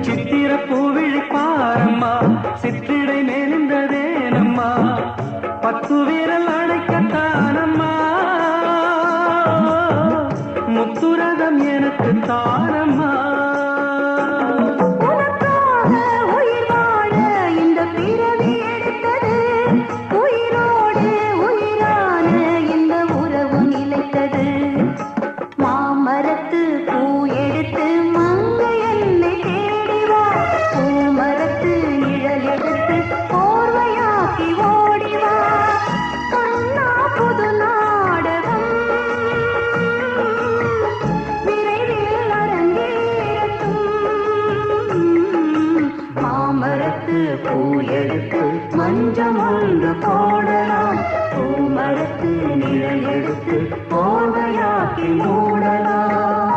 சித்திர பூவிழி பாரம்மா சிற்றிடை மேலிந்ததேனம்மா பத்து வீரல் அடைக்கத்தானம்மா முத்துரதம் எனக்கு தானம்மா பூ எடுத்து மஞ்சம் ஒன்று போடலாம் பூமரத்து நிழல் எடுத்து போவையாக்கி மூடலாம்